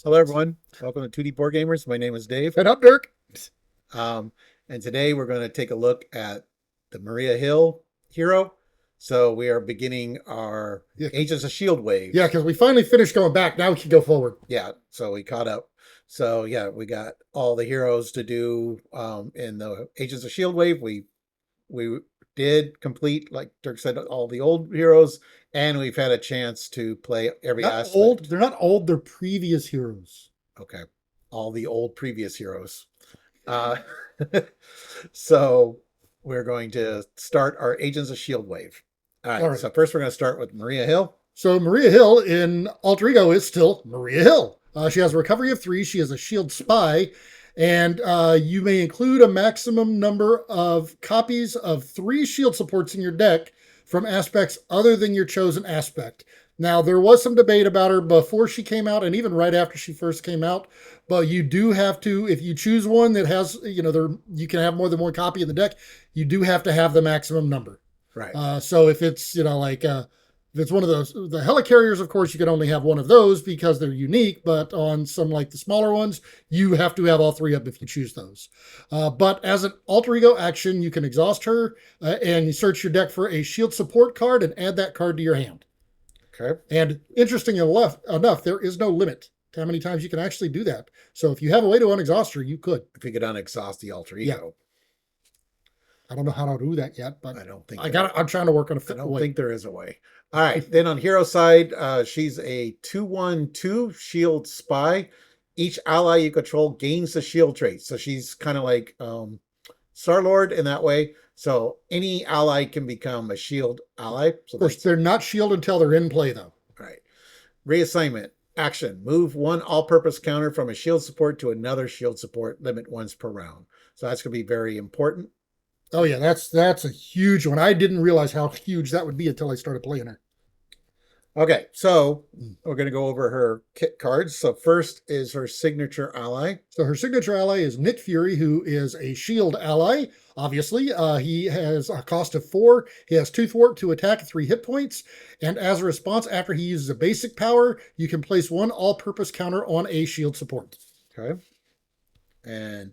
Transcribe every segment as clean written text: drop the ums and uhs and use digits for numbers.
Hello, everyone. Welcome to 2D Board Gamers. My name is Dave. And I'm Dirk. Um, and today we're going to take a look at the Maria Hill Hero. So we are beginning our Yeah, Agents of Shield wave. yeah, because we finally finished going back. Now we can go forward. Yeah, so we caught up. So yeah, we got all the heroes to do in the Agents of Shield wave. We did complete, like Dirk said, all the old heroes, and we've had a chance to play every Not aspect. old. They're not old. They're previous heroes. Okay, all the old previous heroes. Uh, so we're going to start our Agents of Shield wave. All right. So first we're going to start with Maria Hill. So Maria Hill in Alter Ego is still Maria Hill. She has a recovery of 3. She is a shield spy. And you may include a maximum number of copies of 3 shield supports in your deck from aspects other than your chosen aspect. Now, there was some debate about her before she came out and even right after she first came out. But you do have to, if you choose one that has, you can have more than one copy in the deck, you do have to have the maximum number. Right. So if it's, if it's one of those, the helicarriers, of course, you can only have one of those because they're unique. But on some like the smaller ones, you have to have all 3 of them if you choose those. But as an alter ego action, you can exhaust her and you search your deck for a shield support card and add that card to your hand. Okay. And interesting enough, there is no limit to how many times you can actually do that. So if you have a way to unexhaust her, you could. If you could unexhaust the alter ego. I don't know how to do that yet, but I don't think I'm trying to work on a I don't way. think there is a way. All right. Then on hero side, she's a 2/1/2 shield spy. Each ally you control gains the shield trait. So she's kind of like Star-Lord in that way. So any ally can become a shield ally. So of course, they're not shield until they're in play, though. All right. Reassignment. Action. Move 1 all-purpose counter from a shield support to another shield support. Limit once per round. So that's going to be very important. Oh, yeah. That's a huge one. I didn't realize how huge that would be until I started playing her. Okay, so we're going to go over her kit cards. So first is her signature ally. So her signature ally is Nick Fury, who is a shield ally. Obviously, he has a cost of 4. He has 2 thwart, 2 attack, 3 hit points. And as a response, after he uses a basic power, you can place 1 all-purpose counter on a shield support. Okay. And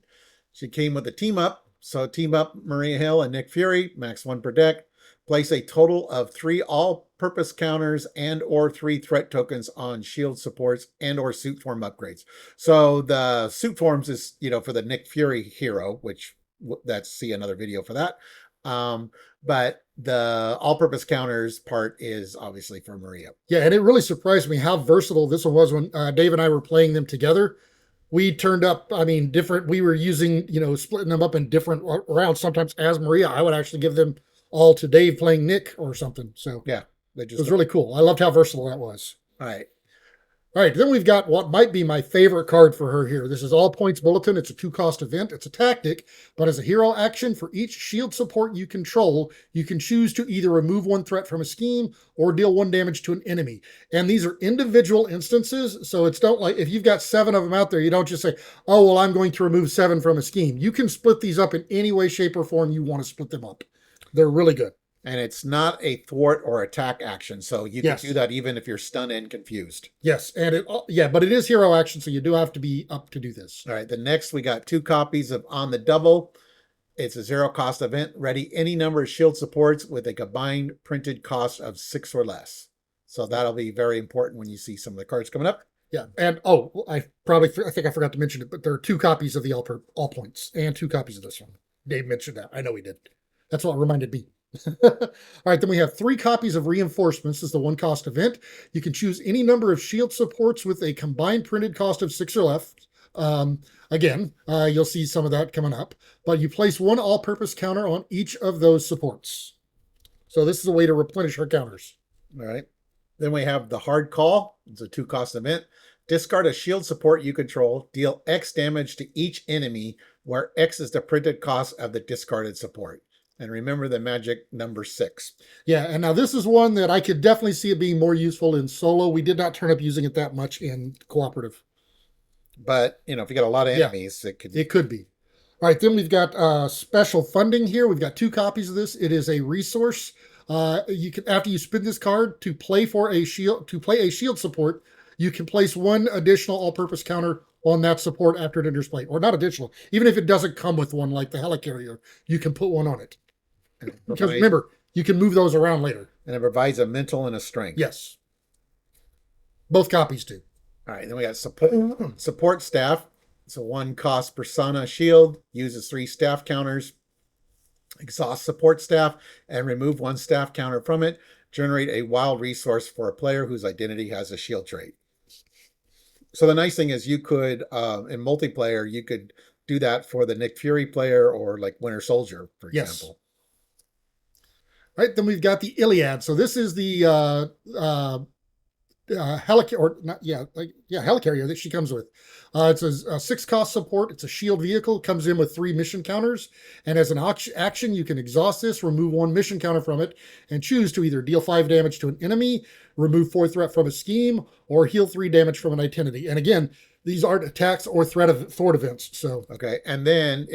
she came with a team up. So team up Maria Hill and Nick Fury, max 1 per deck. Place a total of 3 all-purpose counters and or 3 threat tokens on shield supports and or suit form upgrades. So the suit forms is, for the Nick Fury hero, which see another video for that. But the all-purpose counters part is obviously for Maria. Yeah, and it really surprised me how versatile this one was when Dave and I were playing them together. We turned up, different. We were using, splitting them up in different rounds. Sometimes as Maria, I would actually give them all to Dave playing Nick or something. So yeah, it was really cool. I loved how versatile that was. All right. All right, then we've got what might be my favorite card for her here. This is All Points Bulletin. It's a 2-cost event. It's a tactic, but as a hero action, for each shield support you control, you can choose to either remove 1 threat from a scheme or deal 1 damage to an enemy. And these are individual instances, so it's don't like if you've got 7 of them out there, you don't just say, oh, well, I'm going to remove 7 from a scheme. You can split these up in any way, shape, or form you want to split them up. They're really good. And it's not a thwart or attack action, so you can do that even if you're stunned and confused. Yes, and but it is hero action, so you do have to be up to do this. All right, the next we got 2 copies of On the Double. It's a 0-cost event. Ready any number of shield supports with a combined printed cost of 6 or less. So that'll be very important when you see some of the cards coming up. Yeah, and I think I forgot to mention it, but there are 2 copies of the all points and 2 copies of this one. Dave mentioned that. I know he did. That's what reminded me. All right, then we have 3 copies of Reinforcements. This is the 1-cost event. You can choose any number of shield supports with a combined printed cost of 6 or less. Again, you'll see some of that coming up. But you place 1 all-purpose counter on each of those supports. So this is a way to replenish our counters. All right. Then we have the Hard Call. It's a 2-cost event. Discard a shield support you control. Deal X damage to each enemy, where X is the printed cost of the discarded support. And remember the magic number 6. Yeah, and now this is one that I could definitely see it being more useful in solo. We did not turn up using it that much in cooperative. But, if you got a lot of enemies, it could be. All right, then we've got special funding here. We've got 2 copies of this. It is a resource. You can, after you spin this card to play a shield support, you can place one additional all-purpose counter on that support after it enters play, or not additional. Even if it doesn't come with one, like the helicarrier, you can put one on it. Because remember, you can move those around later. And it provides a mental and a strength. Yes. Both copies do. All right, then we got support staff. So 1 cost persona shield, uses 3 staff counters, exhaust support staff, and remove 1 staff counter from it. Generate a wild resource for a player whose identity has a shield trait. So the nice thing is you could, in multiplayer, you could do that for the Nick Fury player or like Winter Soldier, for example. All right, then we've got the Iliad. So this is the helicarrier that she comes with. It's a 6 cost support. It's a shield vehicle. It comes in with 3 mission counters. And as an action, you can exhaust this, remove 1 mission counter from it, and choose to either deal 5 damage to an enemy, remove 4 threat from a scheme, or heal 3 damage from an identity. And again, these aren't attacks or threat events. So okay, and then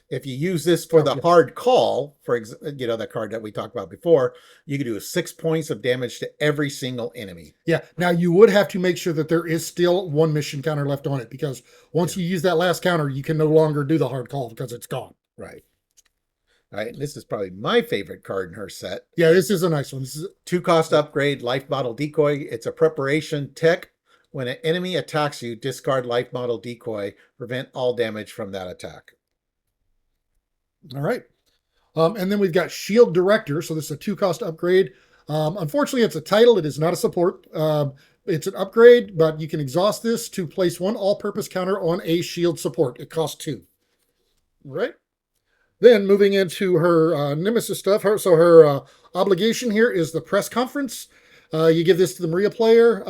if you use this for the hard call, for the card that we talked about before, you can do 6 points of damage to every single enemy. Yeah. Now you would have to make sure that there is still 1 mission counter left on it, because once you use that last counter, you can no longer do the hard call because it's gone. Right. All right. This is probably my favorite card in her set. Yeah, this is a nice one. This is 2 cost upgrade, life model decoy. It's a preparation tech. When an enemy attacks you, discard life model decoy. Prevent all damage from that attack. All right. And then we've got Shield Director. So this is a 2 cost upgrade. Unfortunately, it's a title. It is not a support. It's an upgrade, but you can exhaust this to place 1 all-purpose counter on a shield support. It costs 2. All right. Then moving into her Nemesis stuff. Her obligation here is the press conference. You give this to the Maria player.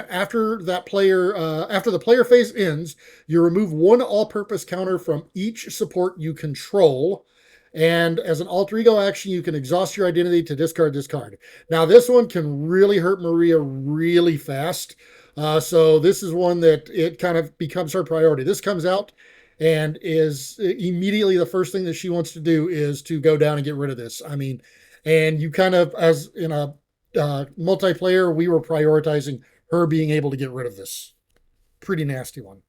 After the player phase ends, you remove 1 all-purpose counter from each support you control. And as an alter ego action, you can exhaust your identity to discard this card. Now, this one can really hurt Maria really fast. So this is one that it kind of becomes her priority. This comes out and is immediately the first thing that she wants to do is to go down and get rid of this. I mean, and you kind of, as in a multiplayer, we were prioritizing her being able to get rid of this. Pretty nasty one.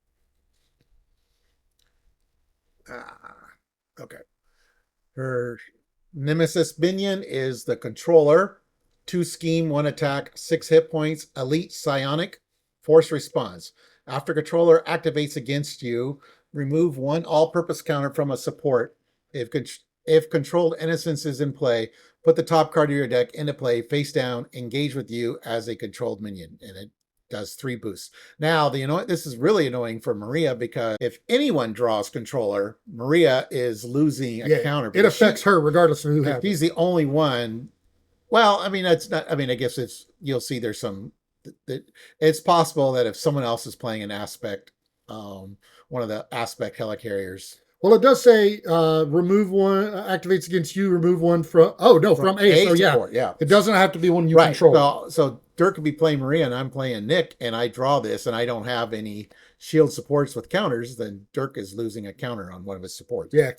Okay. Her Nemesis minion is the controller. 2 scheme, 1 attack, 6 hit points, elite psionic, force response. After controller activates against you, remove 1 all-purpose counter from a support. If controlled innocence is in play, put the top card of your deck into play, face down, engage with you as a controlled minion, and it does 3 boosts. Now, this is really annoying for Maria, because if anyone draws controller, Maria is losing a counter. It affects her regardless of who has it. He's the only one. Well, I mean, that's not. I mean, I guess you'll see there's some. It's possible that if someone else is playing an aspect, one of the aspect helicarriers. Well, it does say remove 1, activates against you, remove 1 from, from A. So support, yeah. It doesn't have to be one you control. So Dirk could be playing Maria and I'm playing Nick, and I draw this and I don't have any shield supports with counters, then Dirk is losing a counter on one of his supports. Yeah.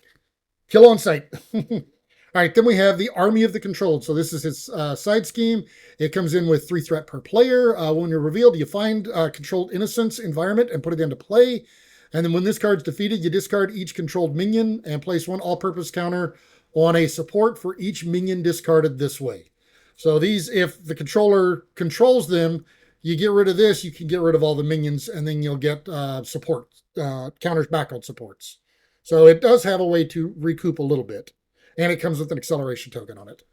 Kill on sight. All right, then we have the Army of the Controlled. So this is his side scheme. It comes in with 3 threat per player. When you're revealed, you find controlled innocence environment and put it into play. And then when this card's defeated, you discard each controlled minion and place 1 all-purpose counter on a support for each minion discarded this way. So these, if the controller controls them, you get rid of this, you can get rid of all the minions, and then you'll get support, counters back on supports. So it does have a way to recoup a little bit. And it comes with an acceleration token on it.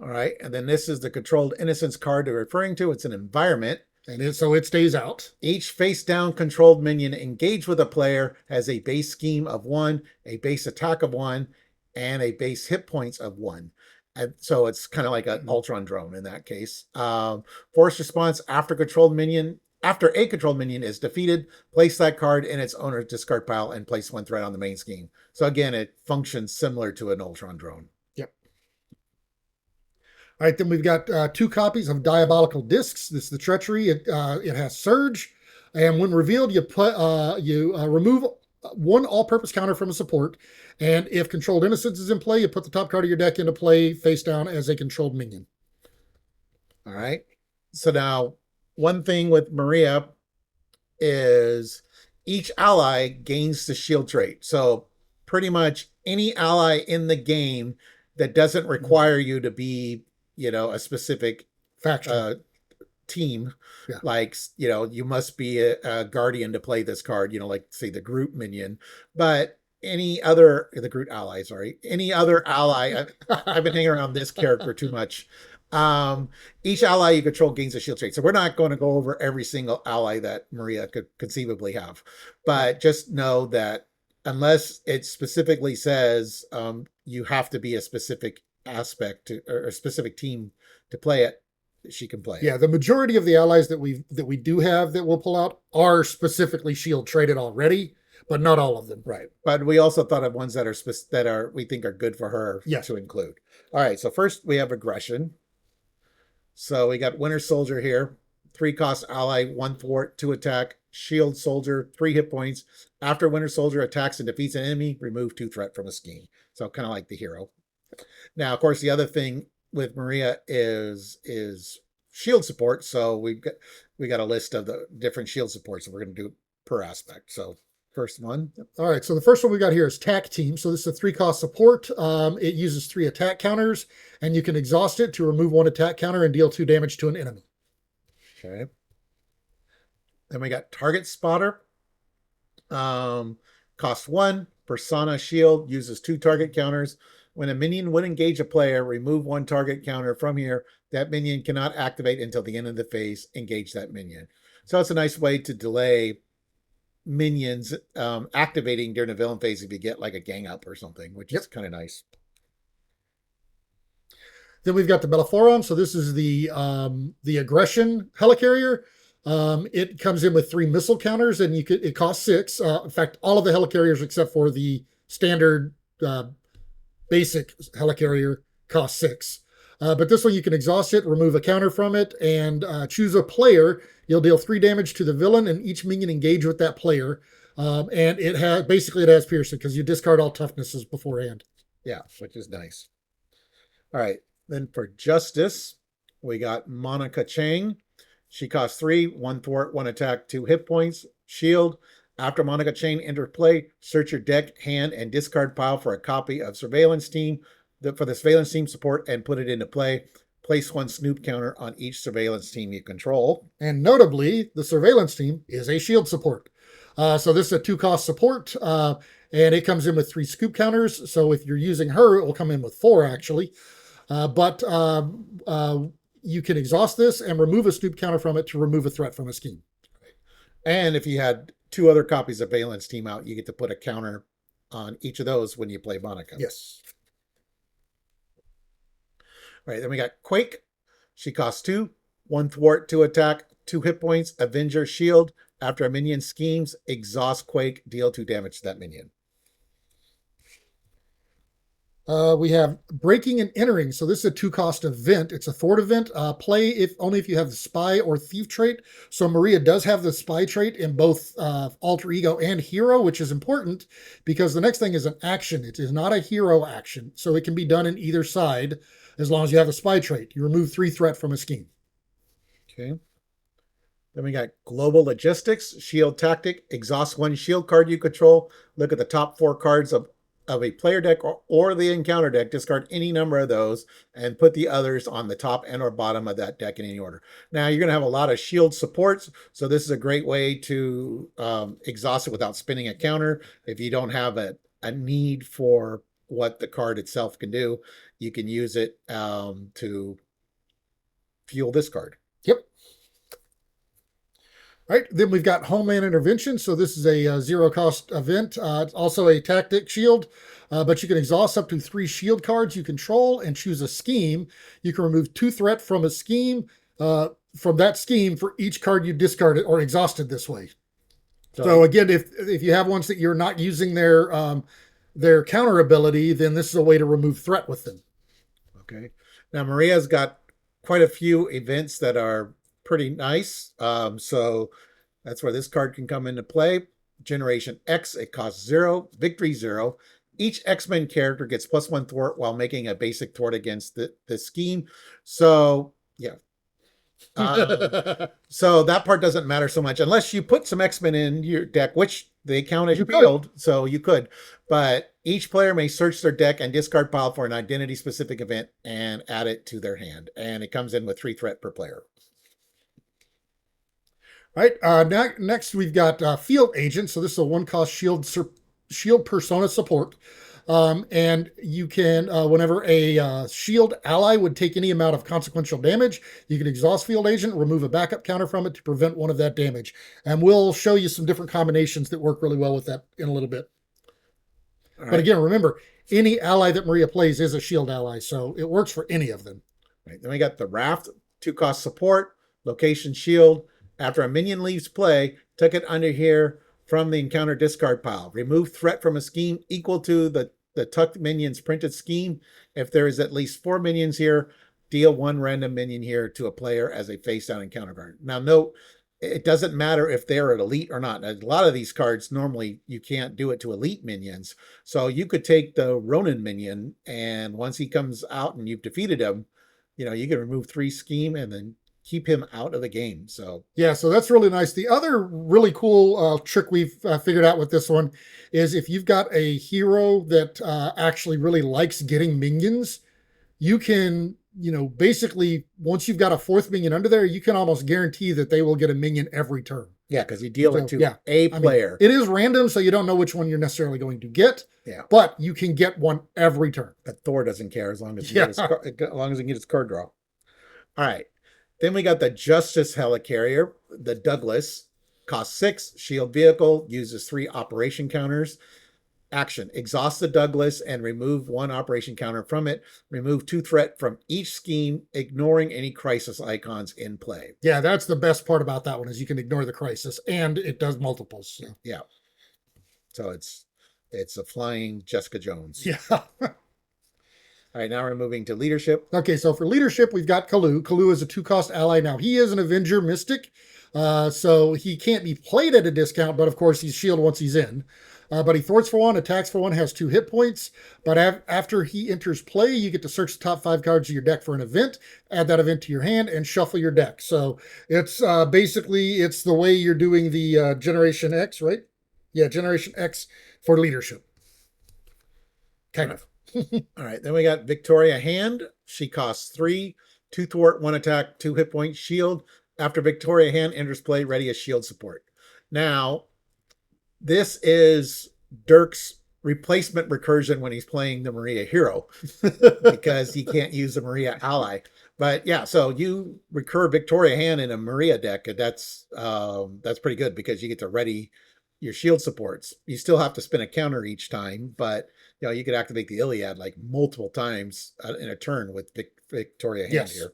All right, and then this is the controlled innocence card they're referring to. It's an environment. And so it stays out. Each face-down controlled minion engaged with a player has a base scheme of 1, a base attack of 1, and a base hit points of 1. And so it's kind of like an Ultron drone in that case. Force response after a controlled minion is defeated, place that card in its owner's discard pile and place 1 threat on the main scheme. So again, it functions similar to an Ultron drone. Yep. All right, then we've got 2 copies of Diabolical Discs. This is the Treachery. It has Surge, and when revealed, you remove 1 all-purpose counter from a support, and if Controlled Innocence is in play, you put the top card of your deck into play face down as a controlled minion. All right. So now, one thing with Maria, is each ally gains the shield trait. So pretty much any ally in the game that doesn't require you to be, a specific Faction. uh, team, Yeah. like, you must be a guardian to play this card, like say the Groot minion, but the Groot ally, sorry, any other ally. I've been hanging around this character too much. um each ally you control gains a shield trait, so we're not going to go over every single ally that Maria could conceivably have, but just know that unless it specifically says you have to be a specific aspect to, or a specific team to play it, she can play it. Yeah, the majority of the allies that we do have that we'll pull out are specifically shield traded already, but not all of them. Right. But we also thought of ones that are we think are good for her Yes. to include. All right. So first we have aggression. So we got Winter Soldier here. 3 cost ally, 1 thwart, 2 attack, shield soldier, 3 hit points. After Winter Soldier attacks and defeats an enemy, remove 2 threat from a scheme. So kind of like the hero. Now, of course, the other thing with Maria is shield support. So we got a list of the different shield supports that we're going to do per aspect. So first one. All right, so the first one we got here is Tack Team. So this is a 3-cost support. It uses 3 attack counters, and you can exhaust it to remove 1 attack counter and deal 2 damage to an enemy. Okay. Then we got Target Spotter. Cost 1. Persona Shield uses 2 target counters. When a minion would engage a player, remove 1 target counter from here. That minion cannot activate until the end of the phase. Engage that minion. So it's a nice way to delay minions activating during the villain phase if you get like a gang up or something, which is kind of nice. Then we've got the Bellephoron. So this is the aggression helicarrier. It comes in with 3 missile counters, and it costs 6. In fact, all of the helicarriers except for the standard basic helicarrier cost 6. But this one you can exhaust it, remove a counter from it, and choose a player. You'll deal 3 damage to the villain, and each minion engage with that player. And it has piercing because you discard all toughnesses beforehand. Yeah, which is nice. All right, then for Justice, we got Monica Chang. She costs 3, 1 thwart, 1 attack, 2 hit points. Shield. After Monica Chang enters play, search your deck, hand, and discard pile for a copy of Surveillance Team for the Surveillance Team support and put it into play. Place 1 snoop counter on each Surveillance Team you control. And notably, the Surveillance Team is a shield support. So this is a 2-cost support, and it comes in with 3 scoop counters. So if you're using her, it will come in with 4 actually. But you can exhaust this and remove a snoop counter from it to remove a threat from a scheme. And if you had 2 other copies of Surveillance Team out, you get to put a counter on each of those when you play Monica. Yes. All right, then we got Quake. She costs 2, 1 thwart, 2 attack, 2 hit points, Avenger Shield. After a minion schemes, exhaust Quake, deal 2 damage to that minion. We have Breaking and Entering. So this is a 2-cost event. It's a thwart event. Play only if you have the Spy or Thief trait. So Maria does have the Spy trait in both Alter Ego and Hero, which is important because the next thing is an action. It is not a hero action. So it can be done in either side as long as you have a Spy trait. You remove 3 threat from a scheme. Okay. Then we got Global Logistics, Shield Tactic. Exhaust 1 shield card you control. Look at the top 4 cards of a player deck or the encounter deck. Discard any number of those and put the others on the top and or bottom of that deck in any order. Now you're going to have a lot of shield supports, so this is a great way to exhaust it without spinning a counter. If you don't have a need for what the card itself can do, you can use it to fuel this card. Yep. All right, then we've got Homeland Intervention. So this is a 0-cost event. It's also a tactic shield, but you can exhaust up to 3 shield cards you control and choose a scheme. You can remove 2 threat from a scheme, from that scheme for each card you discarded or exhausted this way. So again, if you have ones that you're not using their counter ability, then this is a way to remove threat with them. Okay. Now Maria's got quite a few events that are pretty nice. So that's where this card can come into play. Generation X, it costs 0, victory 0. Each X-Men character gets +1 thwart while making a basic thwart against the scheme. So yeah, So that part doesn't matter so much unless you put some X-Men in your deck, which they count as You could. shield, so you could. But each player may search their deck and discard pile for an identity-specific event and add it to their hand. And it comes in with 3 threat per player. Right. Next, we've got Field Agent. So this is a 1-cost shield persona support. And you can, whenever a shield ally would take any amount of consequential damage, you can exhaust Field Agent, remove a backup counter from it to prevent one of that damage. And we'll show you some different combinations that work really well with that in a little bit. Right. But again, remember, any ally that Maria plays is a shield ally, so it works for any of them. Right. Then we got the Raft, 2-cost support, location shield. After a minion leaves play, tuck it under here from the encounter discard pile. Remove threat from a scheme equal to the tucked minion's printed scheme. If there is at least 4 minions here, deal 1 random minion here to a player as a face down encounter card. Now note, it doesn't matter if they're at elite or not. A lot of these cards, normally you can't do it to elite minions. So you could take the Ronin minion, and once he comes out and you've defeated him, you can remove 3 scheme and then keep him out of the game. So yeah, so that's really nice. The other really cool trick we've figured out with this one is if you've got a hero that actually really likes getting minions, you can, basically once you've got a 4th minion under there, you can almost guarantee that they will get a minion every turn. yeah, because you deal it to a player. It is random, so you don't know which one you're necessarily going to get. Yeah, but you can get one every turn. But Thor doesn't care as long as he gets as long as he can get his card draw. All right. Then we got the Justice Helicarrier, the Douglas, costs 6, shield vehicle, uses 3 operation counters. Action, exhaust the Douglas and remove 1 operation counter from it. Remove 2 threat from each scheme, ignoring any crisis icons in play. Yeah, that's the best part about that one is you can ignore the crisis, and it does multiples. So. Yeah. So it's a flying Jessica Jones. Yeah. All right, now we're moving to leadership. Okay, so for leadership, we've got Kalu. Kalu is a 2-cost ally. Now, he is an Avenger Mystic, so he can't be played at a discount, but of course, he's shield once he's in. But he thwarts for 1, attacks for 1, has 2 hit points. But after he enters play, you get to search the top 5 cards of your deck for an event, add that event to your hand, and shuffle your deck. So it's basically, it's the way you're doing the Generation X, right? Yeah, Generation X for leadership. Kind of. All right, then we got Victoria Hand. She costs 3, 2 thwart, 1 attack, 2 hit point, shield. After Victoria Hand enters play, ready as shield support. Now, this is Dirk's replacement recursion when he's playing the Maria Hero because he can't use the Maria ally. But yeah, so you recur Victoria Hand in a Maria deck, and that's pretty good because you get to ready your shield supports. You still have to spin a counter each time, but you could activate the Iliad like multiple times in a turn with Victoria Hand here.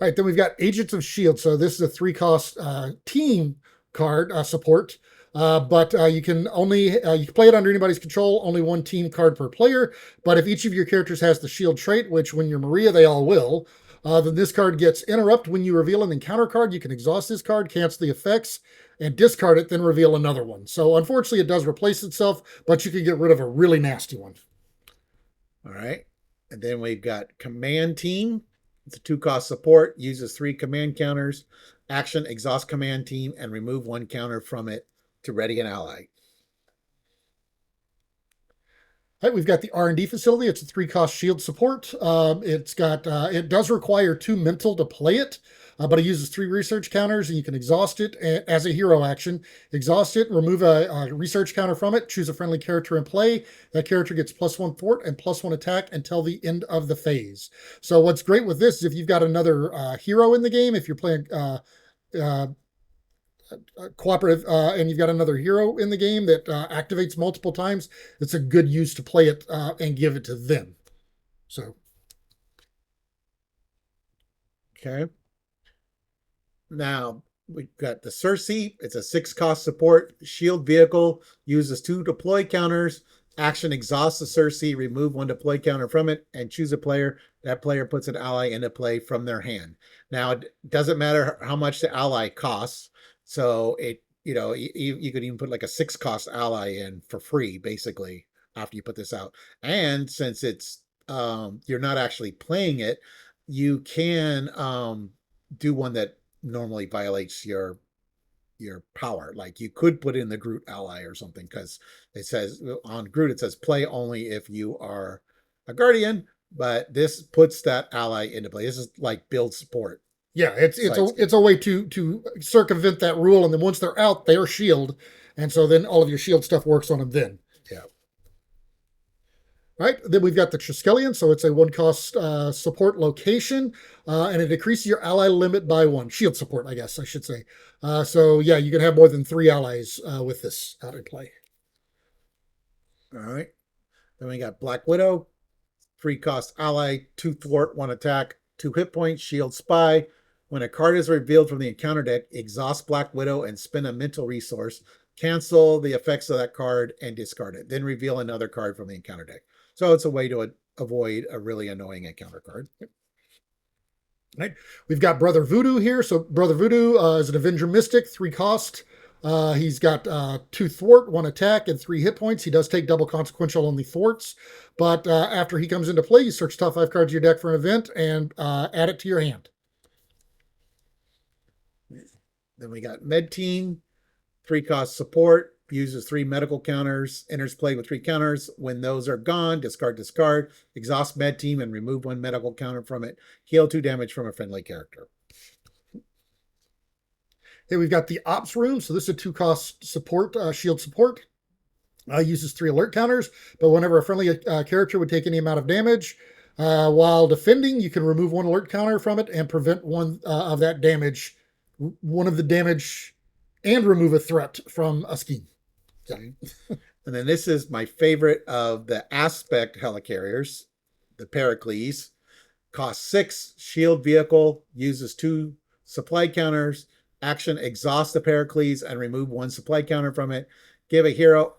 All right, then we've got Agents of S.H.I.E.L.D. So this is a 3-cost team card support, but you can only you can play it under anybody's control, only 1 team card per player. But if each of your characters has the shield trait, which when you're Maria, they all will, then this card gets interrupt when you reveal an encounter card. You can exhaust this card, cancel the effects, and discard it, then reveal another one. So unfortunately, it does replace itself, but you can get rid of a really nasty one. All right. And then we've got Command Team. It's a 2-cost support, uses 3 command counters. Action, exhaust Command Team, and remove 1 counter from it to ready an ally. All right, we've got the R&D facility. It's a 3-cost shield support. It does require 2 mental to play it, but it uses 3 research counters, and you can exhaust it as a hero action. Exhaust it, remove a research counter from it, choose a friendly character in play. That character gets +1 thwart and +1 attack until the end of the phase. So what's great with this is if you've got another hero in the game, if you're playing cooperative and you've got another hero in the game that activates multiple times, it's a good use to play it and give it to them. So okay, now we've got the Cersei. It's a 6-cost support shield vehicle, uses 2 deploy counters. Action, exhaust the Cersei, remove 1 deploy counter from it, and choose a player. That player puts an ally into play from their hand. Now it doesn't matter how much the ally costs. So you could even put like a 6-cost ally in for free, basically, after you put this out. And since it's you're not actually playing it, you can do one that normally violates your power. Like you could put in the Groot ally or something because it says on Groot it says play only if you are a guardian, but this puts that ally into play. This is like build support. Yeah, it's a way to circumvent that rule, and then once they're out, they're shield, and so then all of your shield stuff works on them then. Yeah. Right, then we've got the Triskelion, so it's a one cost support location, and it decreases your ally limit by one. Shield support, I guess I should say. So yeah, you can have more than 3 allies with this out in play. All right. Then we got Black Widow, 3 cost ally, 2 thwart, 1 attack, 2 hit points, shield spy. When a card is revealed from the encounter deck, exhaust Black Widow and spend a mental resource. Cancel the effects of that card and discard it. Then reveal another card from the encounter deck. So it's a way to avoid a really annoying encounter card. Right. We've got Brother Voodoo here. So Brother Voodoo is an Avenger Mystic, 3 cost. He's got 2 thwart, 1 attack, and 3 hit points. He does take double consequential on the thwarts, but after he comes into play, you search top 5 cards of your deck for an event and add it to your hand. Then we got Med Team, 3 cost support, uses 3 medical counters, enters play with 3 counters. When those are gone, discard, exhaust Med Team and remove 1 medical counter from it. Heal 2 damage from a friendly character. Hey, we've got the Ops Room. So this is a 2 cost support, shield support. Uses 3 alert counters, but whenever a friendly character would take any amount of damage while defending, you can remove 1 alert counter from it and prevent one of that damage, one of the damage, and remove a threat from a scheme. Okay. And then this is my favorite of the aspect helicarriers, the Pericles. Costs 6, shield vehicle, uses 2 supply counters. Action, exhaust the Pericles and remove 1 supply counter from it. Give a hero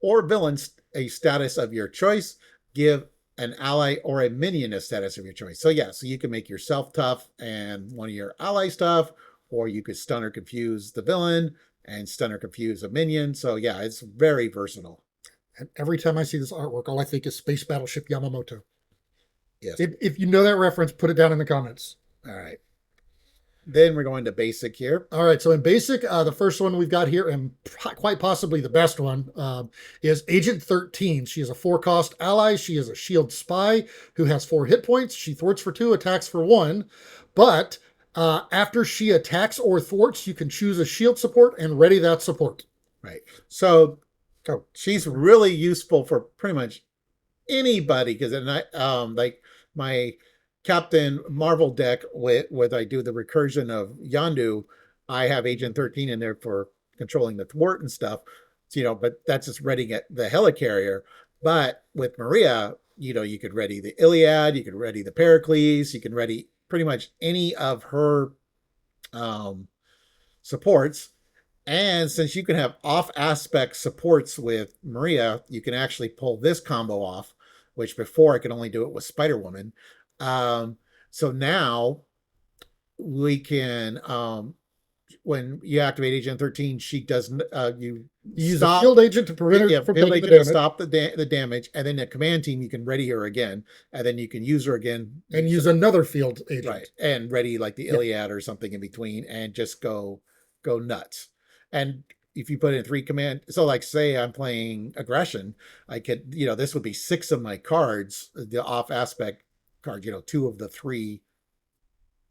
or villain a status of your choice. Give an ally or a minion a status of your choice. So yeah, so you can make yourself tough and one of your allies tough, or you could stun or confuse the villain and stun or confuse a minion. So yeah, it's very versatile. And every time I see this artwork, all I think is Space Battleship Yamamoto. Yes. If you know that reference, put it down in the comments. All right. Then we're going to basic here. All right, so in basic, the first one we've got here, and quite possibly the best one, is Agent 13. She is a 4-cost ally. She is a shield spy who has 4 hit points. She thwarts for 2, attacks for 1. But after she attacks or thwarts, you can choose a shield support and ready that support. Right. So she's really useful for pretty much anybody because like my Captain Marvel deck with I do the recursion of Yondu, I have Agent 13 in there for controlling the thwart and stuff. So, but that's just readying the helicarrier. But with Maria, you could ready the Iliad, you could ready the Pericles, you can ready pretty much any of her supports. And since you can have off aspect supports with Maria, you can actually pull this combo off, which before I could only do it with Spider-Woman. So now we can, when you activate Agent 13, she doesn't, you use a field agent to prevent her from taking the damage. Stop the damage, and then the command team, you can ready her again, and then you can use her again. And use another field agent. Right, and ready like the Iliad or something in between, and just go nuts. And if you put in 3 command, so like say I'm playing aggression, I could, this would be 6 of my cards, the off aspect cards, 2 of the 3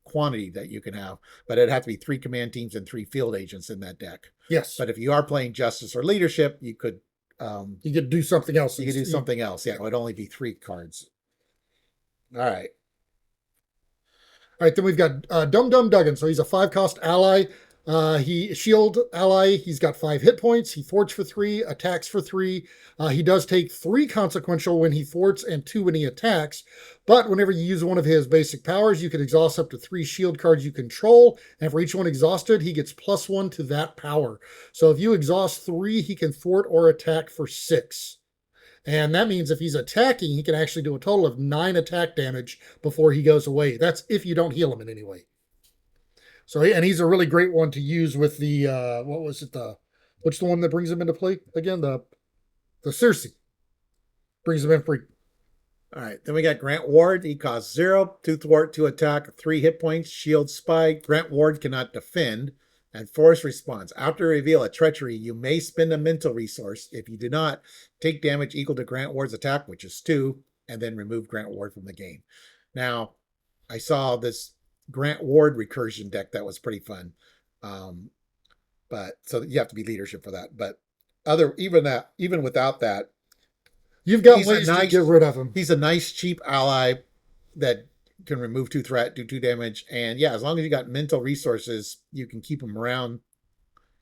quantity that you can have, but it'd have to be 3 command teams and 3 field agents in that deck. Yes. But if you are playing justice or leadership, you could do something else. You could do something else. Yeah, it would only be 3 cards. All right. All right, then we've got Dum Dum Duggan. So he's a 5-cost ally. He shield ally. He's got 5 hit points. He thwarts for 3, attacks for 3. He does take 3 consequential when he thwarts and 2 when he attacks. But whenever you use one of his basic powers, you can exhaust up to 3 shield cards you control. And for each one exhausted, he gets +1 to that power. So if you exhaust 3, he can thwart or attack for 6. And that means if he's attacking, he can actually do a total of 9 attack damage before he goes away. That's if you don't heal him in any way. So, and he's a really great one to use with the, what's the one that brings him into play again? The Circe brings him in free. All right, then we got Grant Ward. He costs 0, 2 thwart, 2 attack, 3 hit points, shield spy. Grant Ward cannot defend. And force response. After reveal a treachery, you may spend a mental resource. If you do not, take damage equal to Grant Ward's attack, which is 2, and then remove Grant Ward from the game. Now, I saw this Grant Ward recursion deck that was pretty fun. But so you have to be leadership for that. But even without that, You've got he's a ways to nice get rid of him. he's a nice cheap ally that can remove 2 threat, do 2 damage, and yeah, as long as you got mental resources, you can keep him around.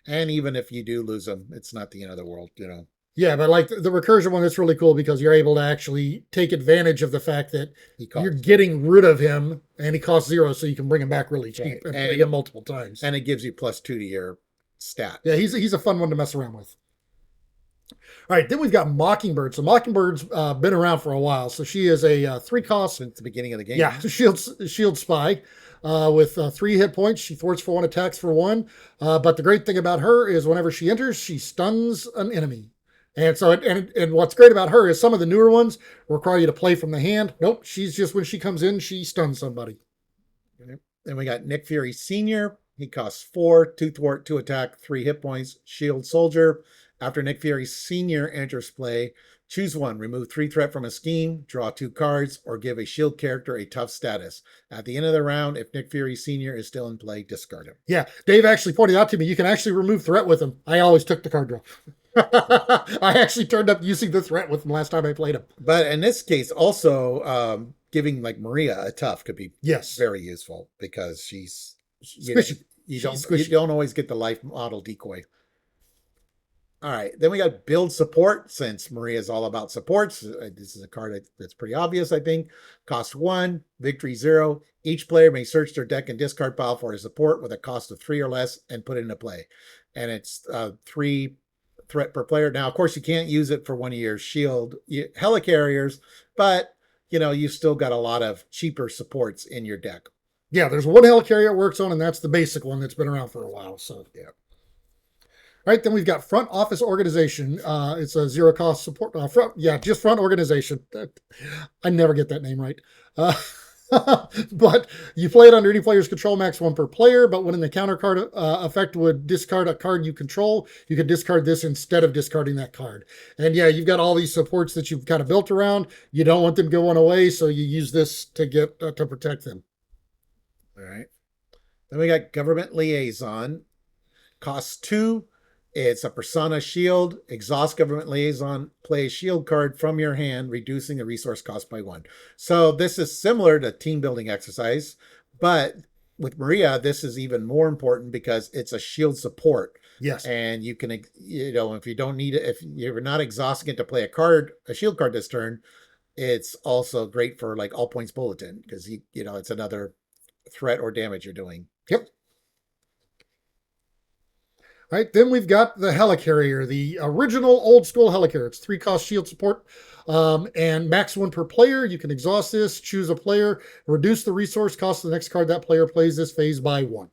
And even if you do lose him, it's not the end of the world, you know. Yeah, but like the recursion one, that's really cool because you're able to actually take advantage of the fact that you're getting rid of him and he costs 0, so you can bring him back really cheap and play him multiple times. And it gives you +2 to your stat. Yeah, he's a fun one to mess around with. All right, then we've got Mockingbird. So Mockingbird's been around for a while. So she is a 3 cost. Since the beginning of the game. Yeah, shield spy with 3 hit points. She thwarts for 1, attacks for 1. But the great thing about her is whenever she enters, she stuns an enemy. And so, and what's great about her is some of the newer ones require you to play from the hand. Nope, she's just, when she comes in, she stuns somebody. Then we got Nick Fury Sr. He costs 4, 2 thwart, 2 attack, 3 hit points, shield soldier. After Nick Fury Sr. enters play, choose one, remove 3 threat from a scheme, draw 2 cards, or give a shield character a tough status. At the end of the round, if Nick Fury Sr. is still in play, discard him. Yeah, Dave actually pointed out to me, you can actually remove threat with him. I always took the card draw. I actually turned up using the threat with him last time I played him. But in this case, also giving like Maria a tough could be very useful because she's squishy. You don't always get the life model decoy. All right, then we got build support. Since Maria is all about supports, this is a card that's pretty obvious, I think. Cost 1, victory 0. Each player may search their deck and discard pile for a support with a cost of 3 or less and put it into play. And it's 3 threat per player. Now, of course, you can't use it for one of your shield helicarriers, but you've still got a lot of cheaper supports in your deck. Yeah, there's one helicarrier it works on, and that's the basic one that's been around for a while. So yeah. All right, then we've got front office organization. It's a 0 cost support. Just front organization. I never get that name right. But you play it under any player's control, max 1 per player. But when an encounter card effect would discard a card you control, you could discard this instead of discarding that card. And yeah, you've got all these supports that you've kind of built around. You don't want them going away, so you use this to get to protect them. All right. Then we got government liaison. Costs 2. It's a persona shield. Exhaust government liaison. Play a shield card from your hand, reducing the resource cost by 1. So this is similar to team building exercise, but with Maria, this is even more important because it's a shield support. Yes. And you can, if you don't need it, if you're not exhausting it to play a shield card this turn, it's also great for like all points bulletin because it's another threat or damage you're doing. Yep. All right, then we've got the helicarrier, the original old school helicarrier. It's 3 cost shield support and max 1 per player. You can exhaust this, choose a player, reduce the resource cost of the next card that player plays this phase by 1.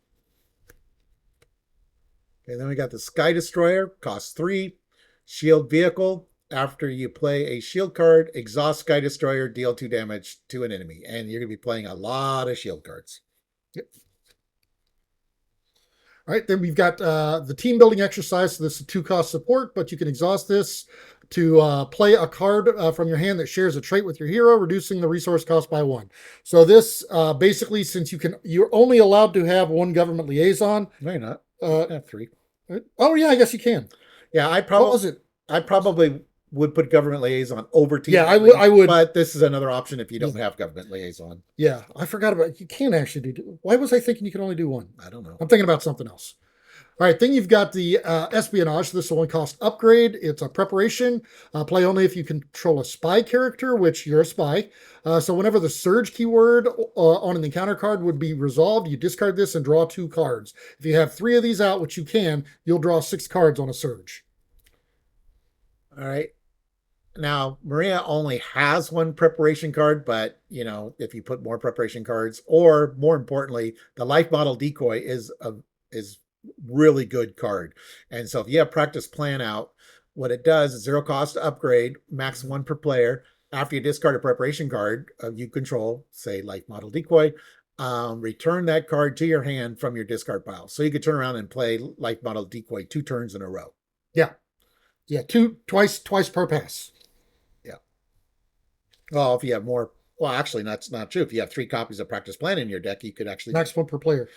Okay, then we got the Sky Destroyer, costs 3, shield vehicle. After you play a shield card, exhaust Sky Destroyer, deal 2 damage to an enemy. And you're going to be playing a lot of shield cards. Yep. All right, then we've got the team building exercise. So this is 2 cost support, but you can exhaust this to play a card from your hand that shares a trait with your hero, reducing the resource cost by 1. So this basically, since you're only allowed to have 1 government liaison. No, you're not. You have 3. Oh yeah, I guess you can. Yeah, what was it? I probably would put government liaison over team. Yeah, I would. But this is another option if you don't have government liaison. Yeah, I forgot about it. You can't actually do. Why was I thinking you can only do 1? I don't know. I'm thinking about something else. All right, then you've got the espionage. This one cost upgrade. It's a preparation. Play only if you control a spy character, which you're a spy. So whenever the surge keyword on an encounter card would be resolved, you discard this and draw 2 cards. If you have 3 of these out, which you can, you'll draw 6 cards on a surge. All right. Now, Maria only has 1 preparation card, but, if you put more preparation cards, or more importantly, the life model decoy is really good card. And so if you have practice plan out, what it does is 0 cost to upgrade, max 1 per player. after you discard a preparation card you control, say life model decoy, return that card to your hand from your discard pile. So you could turn around and play life model decoy 2 turns in a row. Yeah. Yeah. Twice per pass. Yeah. Well, if you have more, well, actually, that's not true. If you have 3 copies of Practice Plan in your deck, you could actually Max one per player.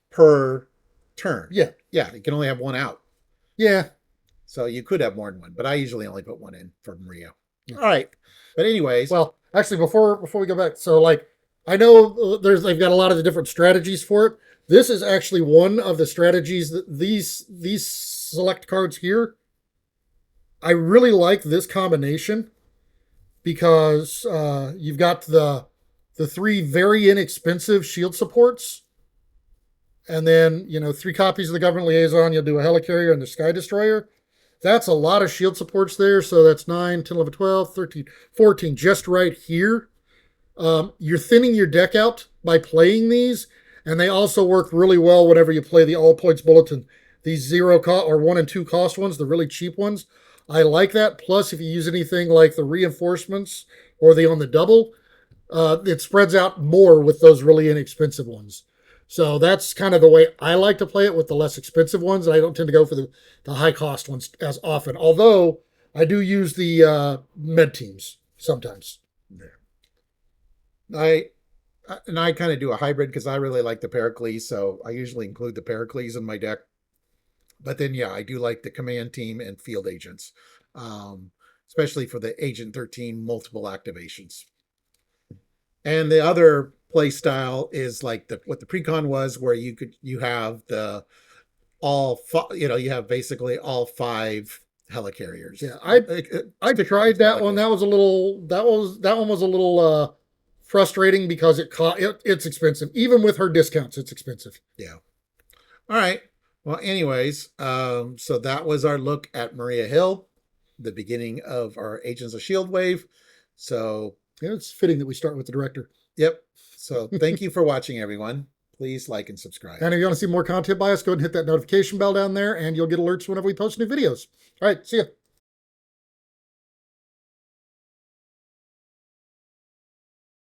per turn. Yeah. Yeah. You can only have 1 out. Yeah. So you could have more than 1, but I usually only put 1 in for Maria. Yeah. All right. But anyways. Well, actually, before we go back, so like I know they've got a lot of the different strategies for it. This is actually one of the strategies that these select cards here. I really like this combination because you've got the 3 very inexpensive shield supports, and then 3 copies of the Government Liaison. You'll do a Helicarrier and the Sky Destroyer. That's a lot of shield supports there. So that's 9, 10, 11, 12, 13, 14, just right here. You're thinning your deck out by playing these, and they also work really well whenever you play the All Points Bulletin. These 0 cost or 1 and 2 cost ones, the really cheap ones. I like that. Plus, if you use anything like the reinforcements or the on the double, it spreads out more with those really inexpensive ones. So that's kind of the way I like to play it, with the less expensive ones. I don't tend to go for the high cost ones as often, although I do use the med teams sometimes. I kind of do a hybrid because I really like the Pericles, so I usually include the Pericles in my deck. But then, yeah, I do like the command team and field agents, especially for the Agent 13 multiple activations. And the other play style is like what the precon was, where you have you have basically all 5 helicarriers. Yeah, I tried that one. That one was a little frustrating because it's expensive. Even with her discounts, it's expensive. Yeah. All right. Well, anyways, so that was our look at Maria Hill, the beginning of our Agents of S.H.I.E.L.D. wave. So yeah, it's fitting that we start with the director. Yep. So thank you for watching, everyone. Please like and subscribe. And if you want to see more content by us, go ahead and hit that notification bell down there, and you'll get alerts whenever we post new videos. All right, see ya.